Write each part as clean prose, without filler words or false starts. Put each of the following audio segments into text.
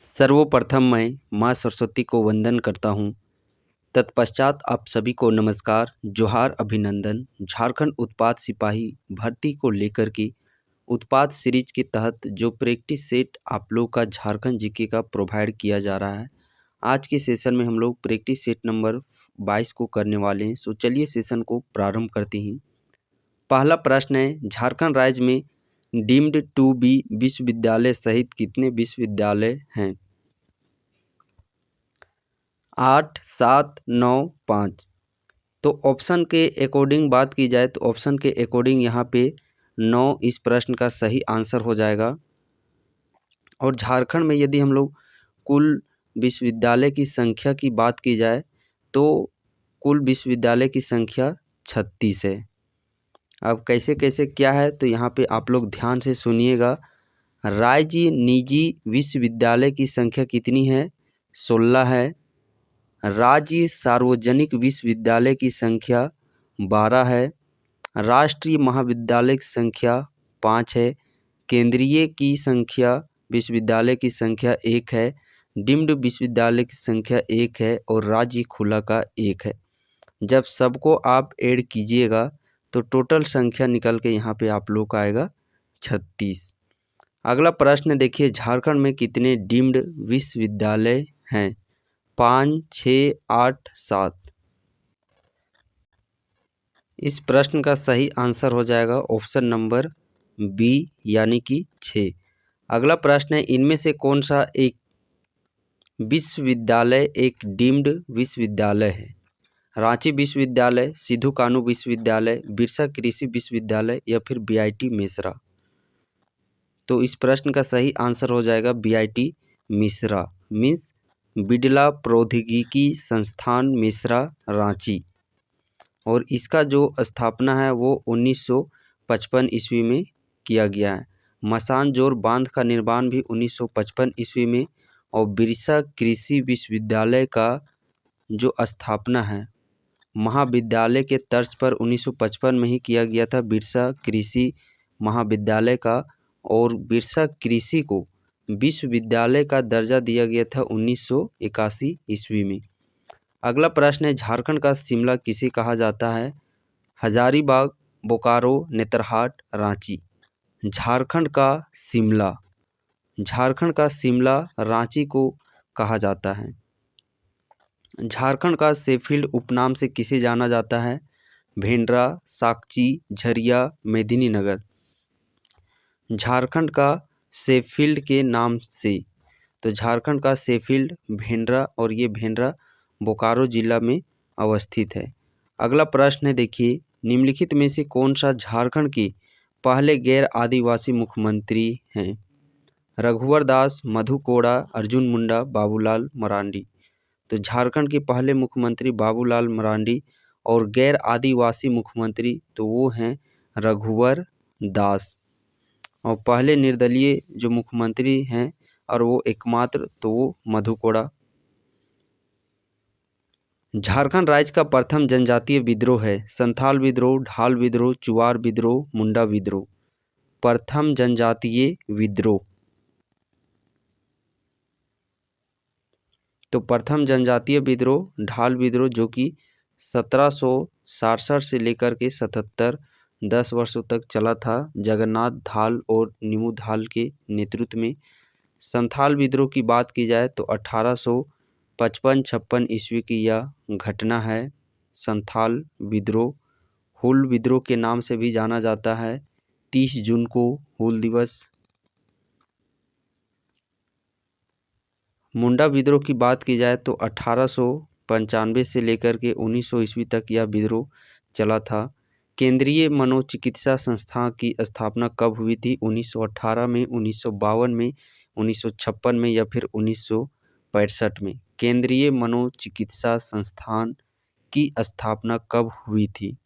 सर्वप्रथम मैं माँ सरस्वती को वंदन करता हूँ। तत्पश्चात आप सभी को नमस्कार, जोहार, अभिनंदन। झारखंड उत्पाद सिपाही भर्ती को लेकर के उत्पाद सीरीज के तहत जो प्रैक्टिस सेट आप लोग का झारखंड जीके का प्रोवाइड किया जा रहा है, आज के सेशन में हम लोग प्रैक्टिस सेट नंबर 22 को करने वाले हैं। सो चलिए सेशन को प्रारंभ करते हैं। पहला प्रश्न है, झारखंड राज्य में डीम्ड टू बी विश्वविद्यालय सहित कितने विश्वविद्यालय हैं? 8, 7, 9, 5। तो ऑप्शन के अकॉर्डिंग बात की जाए तो ऑप्शन के अकॉर्डिंग यहाँ पे 9 इस प्रश्न का सही आंसर हो जाएगा। और झारखंड में यदि हम लोग कुल विश्वविद्यालय की संख्या की बात की जाए तो कुल विश्वविद्यालय की संख्या 36 है। अब कैसे कैसे क्या है तो यहाँ पे आप लोग ध्यान से सुनिएगा। राज्य निजी विश्वविद्यालय की संख्या कितनी है? 16 है। राज्य सार्वजनिक विश्वविद्यालय की संख्या 12 है। राष्ट्रीय महाविद्यालय की संख्या 5 है। केंद्रीय की संख्या विश्वविद्यालय की संख्या 1 है। डीम्ड विश्वविद्यालय की संख्या 1 है और राज्य खुला का 1 है। जब सबको आप ऐड कीजिएगा तो टोटल संख्या निकल के यहाँ पे आप लोग का आएगा 36। अगला प्रश्न देखिए, झारखंड में कितने डीम्ड विश्वविद्यालय हैं? 5, 6, 8, 7। इस प्रश्न का सही आंसर हो जाएगा ऑप्शन नंबर बी यानी कि 6। अगला प्रश्न है, इनमें से कौन सा एक विश्वविद्यालय एक डीम्ड विश्वविद्यालय है? रांची विश्वविद्यालय, सिद्धू कानू विश्वविद्यालय, बिरसा कृषि विश्वविद्यालय या फिर बीआईटी मेसरा? तो इस प्रश्न का सही आंसर हो जाएगा बीआईटी मिश्रा, मीन्स बिड़ला प्रौद्योगिकी संस्थान मिश्रा, रांची। और इसका जो स्थापना है वो 1955 ईस्वी में किया गया है। मसान जोर बांध का निर्माण भी 1955 ईस्वी में। और बिरसा कृषि विश्वविद्यालय का जो स्थापना है महाविद्यालय के तर्ज पर 1955 में ही किया गया था, बिरसा कृषि महाविद्यालय का। और बिरसा कृषि को विश्वविद्यालय का दर्जा दिया गया था 1981 ईस्वी में। अगला प्रश्न है, झारखंड का शिमला किसे कहा जाता है? हजारीबाग, बोकारो, नेतरहाट, रांची? झारखंड का शिमला रांची को कहा जाता है। झारखंड का शेफील्ड उपनाम से किसे जाना जाता है? भेंडरा, साकची, झरिया, मेदिनीनगर? झारखंड का शेफील्ड के नाम से, तो झारखंड का शेफील्ड भेंडरा, और ये भेंडरा बोकारो जिला में अवस्थित है। अगला प्रश्न है, देखिए, निम्नलिखित में से कौन सा झारखंड के पहले गैर आदिवासी मुख्यमंत्री हैं? रघुवर दास, मधु कोड़ा, अर्जुन मुंडा, बाबूलाल मरांडी? तो झारखंड के पहले मुख्यमंत्री बाबूलाल मरांडी, और गैर आदिवासी मुख्यमंत्री तो वो हैं रघुवर दास। और पहले निर्दलीय जो मुख्यमंत्री हैं और वो एकमात्र तो वो मधु कोड़ा। झारखंड राज्य का प्रथम जनजातीय विद्रोह है? संथाल विद्रोह, ढाल विद्रोह, चुआर विद्रोह, मुंडा विद्रोह? प्रथम जनजातीय विद्रोह, तो प्रथम जनजातीय विद्रोह ढाल विद्रोह, जो कि 1767 से लेकर के 77 10 वर्षों तक चला था, जगन्नाथ धाल और नीमू धाल के नेतृत्व में। संथाल विद्रोह की बात की जाए तो 1855-56 ईस्वी की यह घटना है। संथाल विद्रोह हूल विद्रोह के नाम से भी जाना जाता है। 30 जून को हूल दिवस। मुंडा विद्रोह की बात की जाए तो 1895 से लेकर के 1900 ईस्वी तक यह विद्रोह चला था। केंद्रीय मनोचिकित्सा संस्था की स्थापना कब हुई थी? 1918 में, 1952 में, 1956 में या फिर 1965 में? केंद्रीय मनोचिकित्सा संस्थान की स्थापना कब हुई थी?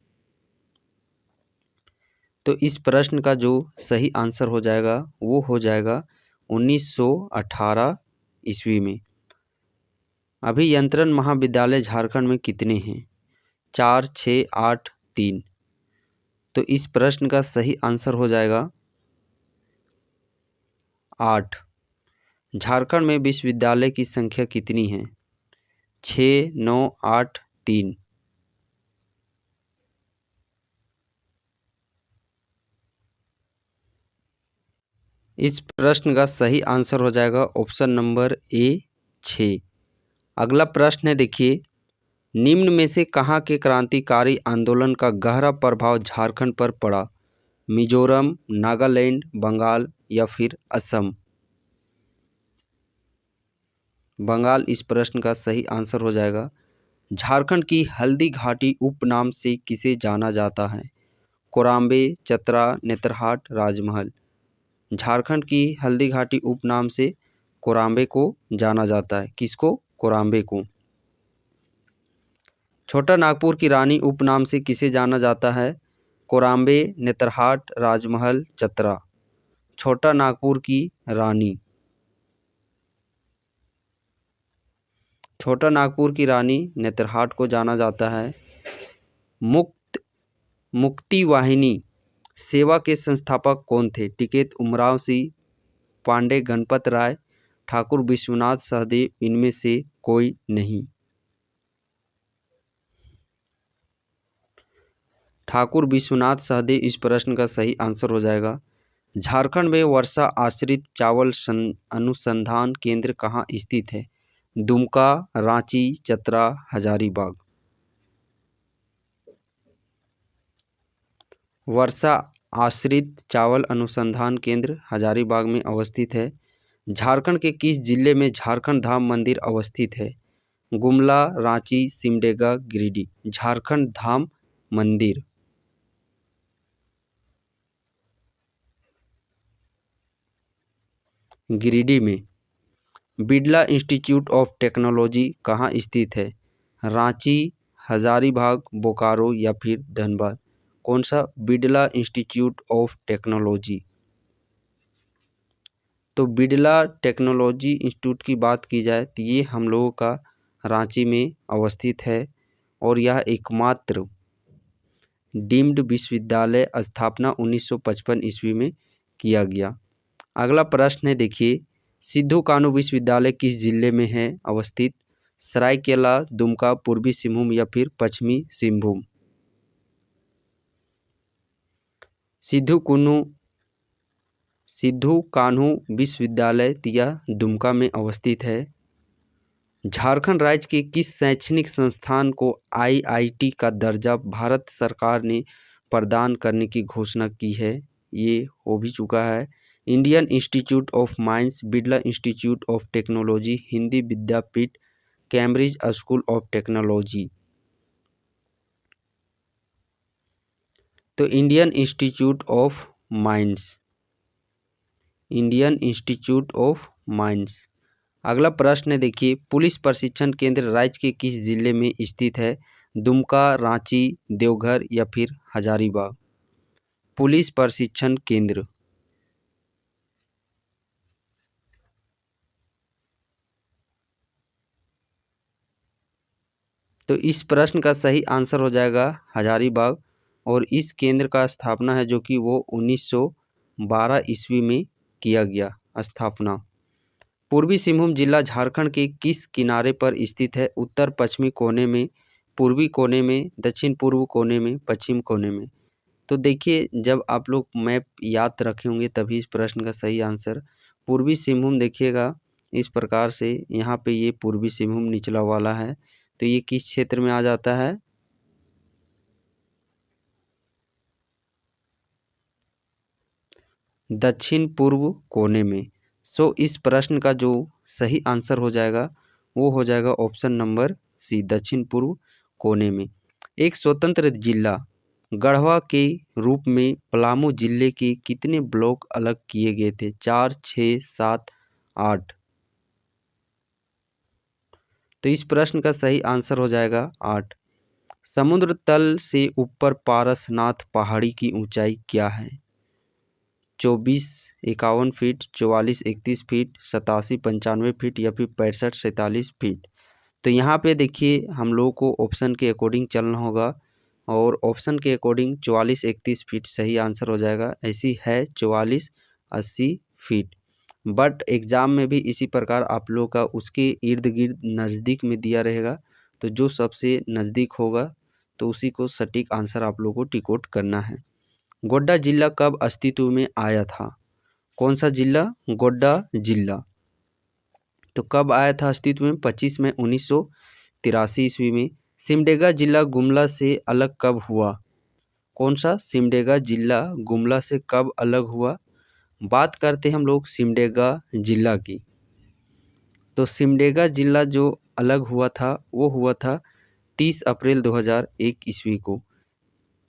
तो इस प्रश्न का जो सही आंसर हो जाएगा वो हो जाएगा 1918 ईस्वी में। अभियंत्रण महाविद्यालय झारखंड में कितने हैं? 4, 6, 8, 3? तो इस प्रश्न का सही आंसर हो जाएगा 8। झारखंड में विश्वविद्यालय की संख्या कितनी है? 6, 9, 8, 3। इस प्रश्न का सही आंसर हो जाएगा ऑप्शन नंबर ए 6। अगला प्रश्न है, देखिए, निम्न में से कहाँ के क्रांतिकारी आंदोलन का गहरा प्रभाव झारखंड पर पड़ा? मिजोरम, नागालैंड, बंगाल या फिर असम? बंगाल इस प्रश्न का सही आंसर हो जाएगा। झारखंड की हल्दी घाटी उपनाम से किसे जाना जाता है? कोराम्बे, चतरा, नेतरहाट, राजमहल? झारखंड की हल्दी घाटी उपनाम से कोराम्बे को जाना जाता है। किसको? कोराम्बे को। छोटा नागपुर की रानी उपनाम से किसे जाना जाता है? कोराम्बे, नेतरहाट, राजमहल, चतरा? छोटा नागपुर की रानी। छोटा नागपुर की रानी नेतरहाट को जाना जाता है। मुक्ति वाहिनी सेवा के संस्थापक कौन थे? टिकैत उमराव सिंह, पांडे गणपत राय, ठाकुर विश्वनाथ सहदेव, इनमें से कोई नहीं? ठाकुर विश्वनाथ सहदेव इस प्रश्न का सही आंसर हो जाएगा। झारखंड में वर्षा आश्रित चावल अनुसंधान केंद्र कहाँ स्थित है? दुमका, रांची, चतरा, हजारीबाग? वर्षा आश्रित चावल अनुसंधान केंद्र हजारीबाग में अवस्थित है। झारखंड के किस जिले में झारखंड धाम मंदिर अवस्थित है? गुमला, रांची, सिमडेगा, गिरिडीह? झारखंड धाम मंदिर गिरिडीह में। बिड़ला इंस्टीट्यूट ऑफ टेक्नोलॉजी कहाँ स्थित है? रांची, हजारीबाग, बोकारो या फिर धनबाद? कौन सा? Birla institute of technology. तो बिड़ला टेक्नोलॉजी इंस्टीट्यूट की बात की जाए तो ये हम लोगों का रांची में अवस्थित है और यह एकमात्र डीम्ड विश्वविद्यालय स्थापना 1955 ईस्वी में किया गया। अगला प्रश्न है, देखिए, सिद्धू कानू विश्वविद्यालय किस जिले में है अवस्थित? सरायकेला, दुमका, पूर्वी सिंहभूम या फिर पश्चिमी सिंहभूम? सिद्धू कान्हू विश्वविद्यालय यह दुमका में अवस्थित है। झारखंड राज्य के किस शैक्षणिक संस्थान को आईआईटी का दर्जा भारत सरकार ने प्रदान करने की घोषणा की है? ये हो भी चुका है। Indian institute of mines, Birla institute of technology, Hindi Vidyapeeth, Cambridge school of technology? तो Indian institute of mines. Indian institute of mines. अगला प्रश्न है, देखिए, पुलिस प्रशिक्षण केंद्र राज्य के किस जिले में स्थित है? दुमका, रांची, देवघर या फिर हजारीबाग? पुलिस प्रशिक्षण केंद्र तो इस प्रश्न का सही आंसर हो जाएगा हजारीबाग और इस केंद्र का स्थापना है जो कि वो 1912 ईस्वी में किया गया स्थापना। पूर्वी सिंहभूम जिला झारखंड के किस किनारे पर स्थित है? उत्तर पश्चिमी कोने में, पूर्वी कोने में, दक्षिण पूर्व कोने में, पश्चिम कोने में? तो देखिए, जब आप लोग मैप याद रखे होंगे तभी इस प्रश्न का सही आंसर पूर्वी सिंहभूम, देखिएगा इस प्रकार से, यहाँ पे ये पूर्वी सिंहभूम निचला वाला है, तो ये किस क्षेत्र में आ जाता है? दक्षिण पूर्व कोने में। सो इस प्रश्न का जो सही आंसर हो जाएगा वो हो जाएगा ऑप्शन नंबर सी, दक्षिण पूर्व कोने में। एक स्वतंत्र जिला गढ़वा के रूप में पलामू जिले के कितने ब्लॉक अलग किए गए थे? 4, 6, 7, 8? तो इस प्रश्न का सही आंसर हो जाएगा 8। समुद्र तल से ऊपर पारसनाथ पहाड़ी की ऊंचाई क्या है? 24-51 फीट, 44-31 फीट, 87-95 फीट या फिर 65-47 फीट? तो यहाँ पे देखिए, हम लोगों को ऑप्शन के अकॉर्डिंग चलना होगा और ऑप्शन के अकॉर्डिंग 44-31 फीट सही आंसर हो जाएगा। ऐसी है 44-80 फीट। बट एग्ज़ाम में भी इसी प्रकार आप लोग का उसके इर्द गिर्द नज़दीक में दिया रहेगा, तो जो सबसे नज़दीक होगा तो उसी को सटीक आंसर आप लोगों को टिक आउट करना है। गोड्डा जिला कब अस्तित्व में आया था? कौन सा जिला? गोड्डा जिला। तो कब आया था अस्तित्व में? 25 मई 1983 ईस्वी में। सिमडेगा जिला गुमला से अलग कब हुआ? कौन सा? सिमडेगा जिला गुमला से कब अलग हुआ? बात करते हैं हम लोग सिमडेगा जिला की। तो सिमडेगा जिला जो अलग हुआ था वो हुआ था 30 अप्रैल 2001 ईस्वी को।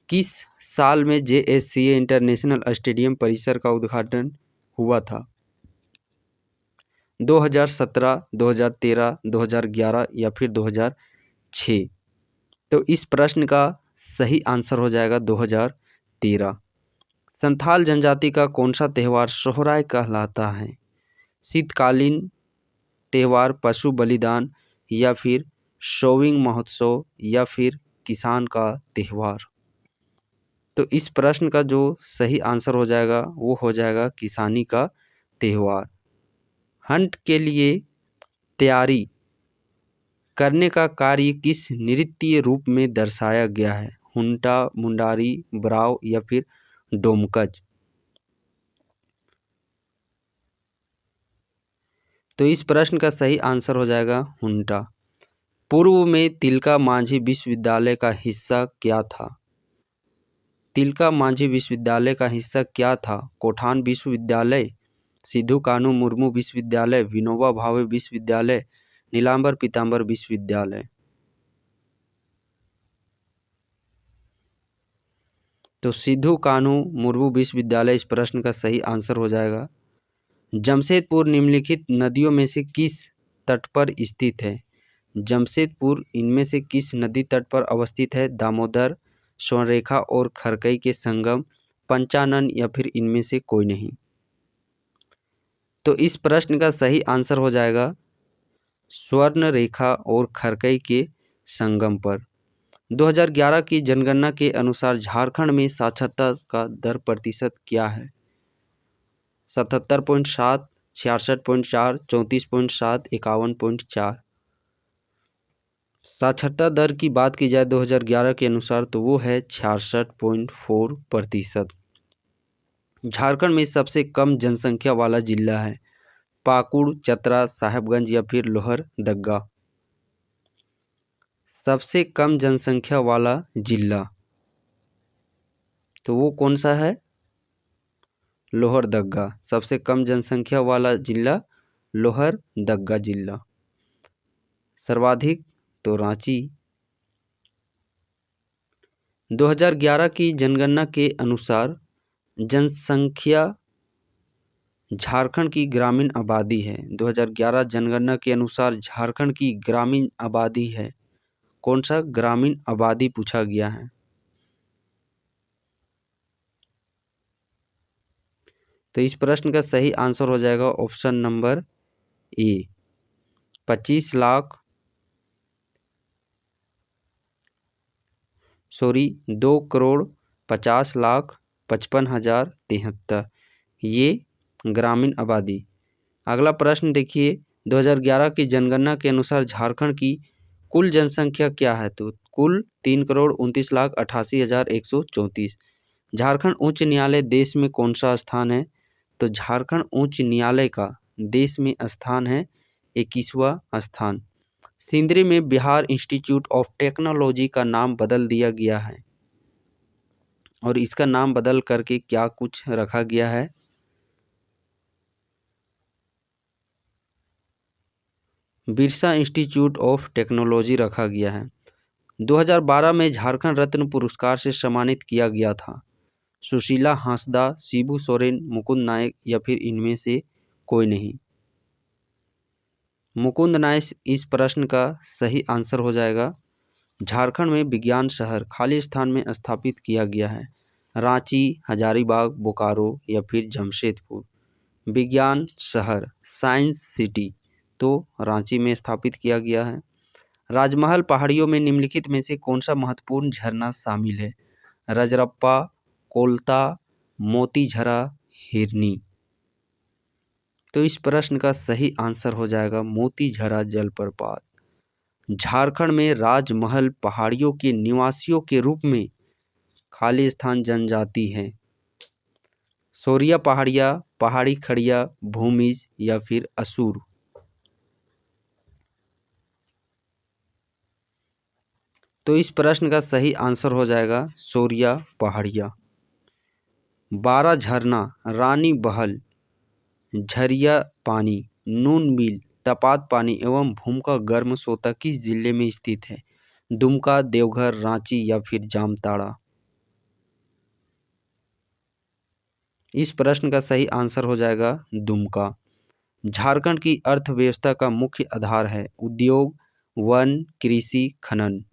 किस साल में JSCA इंटरनेशनल स्टेडियम परिसर का उद्घाटन हुआ था? 2017, 2013, 2011 या फिर 2006? तो इस प्रश्न का सही आंसर हो जाएगा 2013। संथाल जनजाति का कौन सा त्यौहार सोहराय कहलाता है? शीतकालीन त्यौहार, पशु बलिदान या फिर शोविंग महोत्सव या फिर किसान का त्यौहार? तो इस प्रश्न का जो सही आंसर हो जाएगा वो हो जाएगा किसानी का त्यौहार। हंट के लिए तैयारी करने का कार्य किस नृत्य रूप में दर्शाया गया है? हुंटा, मुंडारी, ब्राव या फिर डोमकच? तो इस प्रश्न का सही आंसर हो जाएगा हुंटा। पूर्व में तिलका मांझी विश्वविद्यालय का हिस्सा क्या था? तिलका मांझी विश्वविद्यालय का हिस्सा क्या था? कोठान विश्वविद्यालय, सिद्धू कानू मुर्मू विश्वविद्यालय, विनोबा भावे विश्वविद्यालय, नीलांबर पीतांबर विश्वविद्यालय? तो सिद्धू कानू मुर्मू विश्वविद्यालय इस प्रश्न का सही आंसर हो जाएगा। जमशेदपुर निम्नलिखित नदियों में से किस तट पर स्थित है? जमशेदपुर इनमें से किस नदी तट पर अवस्थित है? दामोदर, स्वर्णरेखा और खरकई के संगम, पंचानन या फिर इनमें से कोई नहीं? तो इस प्रश्न का सही आंसर हो जाएगा स्वर्णरेखा और खरकई के संगम पर। 2011 की जनगणना के अनुसार झारखंड में साक्षरता का दर प्रतिशत क्या है? 77.7, 66.4, 34.7, 51.4? साक्षरता दर की बात की जाए 2011 के अनुसार तो वो है 66.4%। झारखंड में सबसे कम जनसंख्या वाला जिला है? पाकुड़, चतरा, साहेबगंज या फिर लोहरदग्गा? सबसे कम जनसंख्या वाला जिला तो वो कौन सा है? लोहरदग्गा। सबसे कम जनसंख्या वाला जिला लोहरदग्गा जिला। सर्वाधिक तो रांची। 2011 की जनगणना के अनुसार जनसंख्या झारखंड की ग्रामीण आबादी है। 2011 जनगणना के अनुसार झारखंड की ग्रामीण आबादी है। कौन सा? ग्रामीण आबादी पूछा गया है। तो इस प्रश्न का सही आंसर हो जाएगा ऑप्शन नंबर ए, 2,50,55,73। ये ग्रामीण आबादी। अगला प्रश्न देखिए, 2011 की जनगणना के अनुसार झारखंड की कुल जनसंख्या क्या है? तो कुल 3,29,88,134। झारखंड उच्च न्यायालय देश में कौन सा स्थान है? तो झारखंड उच्च न्यायालय का देश में स्थान है 21वां स्थान। सिंदरी में बिहार इंस्टीट्यूट ऑफ टेक्नोलॉजी का नाम बदल दिया गया है और इसका नाम बदल करके क्या कुछ रखा गया है? बिरसा इंस्टीट्यूट ऑफ टेक्नोलॉजी रखा गया है। 2012 में झारखंड रत्न पुरस्कार से सम्मानित किया गया था। सुशीला हांसदा, शिबू सोरेन, मुकुंद नायक या फिर इनमें से कोई नहीं? मुकुंद नायक इस प्रश्न का सही आंसर हो जाएगा। झारखंड में विज्ञान शहर खाली स्थान में स्थापित किया गया है। रांची, हजारीबाग, बोकारो या फिर जमशेदपुर? विज्ञान शहर, साइंस सिटी, तो रांची में स्थापित किया गया है। राजमहल पहाड़ियों में निम्नलिखित में से कौन सा महत्वपूर्ण झरना शामिल है? रजरप्पा, कोलता, मोतीझरा, हिरनी? तो इस प्रश्न का सही आंसर हो जाएगा मोतीझरा जलप्रपात। झारखंड में राजमहल पहाड़ियों के निवासियों के रूप में खाली स्थान जनजाति है। सोरिया पहाड़िया, पहाड़ी खड़िया, भूमिज या फिर असुर। तो इस प्रश्न का सही आंसर हो जाएगा सोरिया पहाड़िया। 12 झरना, रानी बहल, झरिया पानी, नून मिल, तपात पानी एवं भूमका गर्म सोता किस जिले में स्थित है? दुमका, देवघर, रांची या फिर जामताड़ा। इस प्रश्न का सही आंसर हो जाएगा दुमका। झारखंड की अर्थव्यवस्था का मुख्य आधार है उद्योग, वन, कृषि, खनन।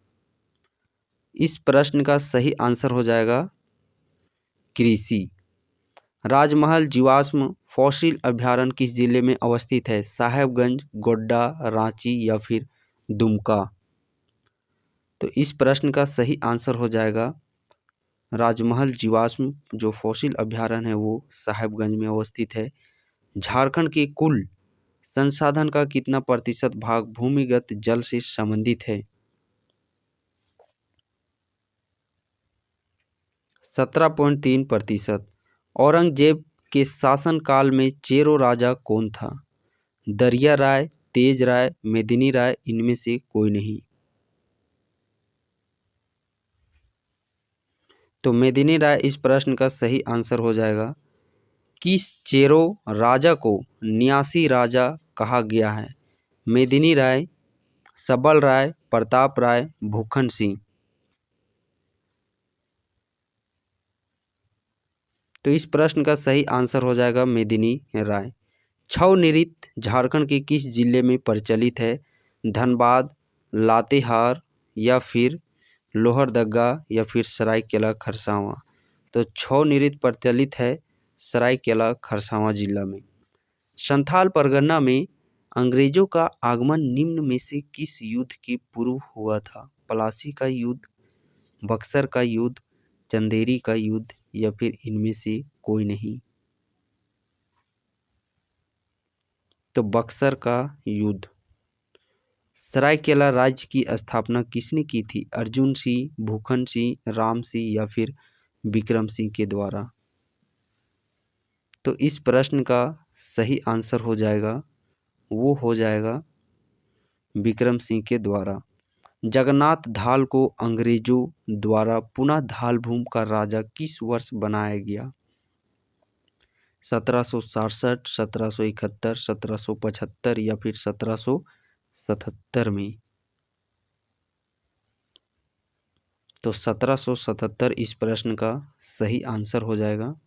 इस प्रश्न का सही आंसर हो जाएगा कृषि। राजमहल जीवाश्म फॉसिल अभ्यारण्य किस जिले में अवस्थित है? साहेबगंज, गोड्डा, रांची या फिर दुमका। तो इस प्रश्न का सही आंसर हो जाएगा राजमहल जीवाश्म जो फॉसिल अभ्यारण्य है वो साहेबगंज में अवस्थित है। झारखंड के कुल संसाधन का कितना प्रतिशत भाग भूमिगत जल से संबंधित है? 17.3%। औरंगजेब के शासनकाल में चेरो राजा कौन था? दरिया राय, तेज राय, मेदिनी राय, इनमें से कोई नहीं। तो मेदिनी राय इस प्रश्न का सही आंसर हो जाएगा। किस चेरो राजा को न्यासी राजा कहा गया है? मेदिनी राय, सबल राय, प्रताप राय, भूखन सिंह। तो इस प्रश्न का सही आंसर हो जाएगा मेदिनी राय। छऊ नृत्य झारखंड के किस जिले में प्रचलित है? धनबाद, लातेहार या फिर लोहरदगा या फिर सरायकेला खरसावां। तो छऊ नृत्य प्रचलित है सरायकेला खरसावां जिला में। संथाल परगना में अंग्रेजों का आगमन निम्न में से किस युद्ध के पूर्व हुआ था? पलासी का युद्ध, बक्सर का युद्ध, चंदेरी का युद्ध या फिर इनमें से कोई नहीं। तो बक्सर का युद्ध। सरायकेला राज्य की स्थापना किसने की थी? अर्जुन सिंह, भूखन सिंह, राम सिंह या फिर विक्रम सिंह के द्वारा। तो इस प्रश्न का सही आंसर हो जाएगा वो हो जाएगा विक्रम सिंह के द्वारा। जगन्नाथ धाल को अंग्रेजों द्वारा पुनः धालभूम का राजा किस वर्ष बनाया गया? 1767, 1771, 1775 या फिर 1777 में। तो 1777 इस प्रश्न का सही आंसर हो जाएगा।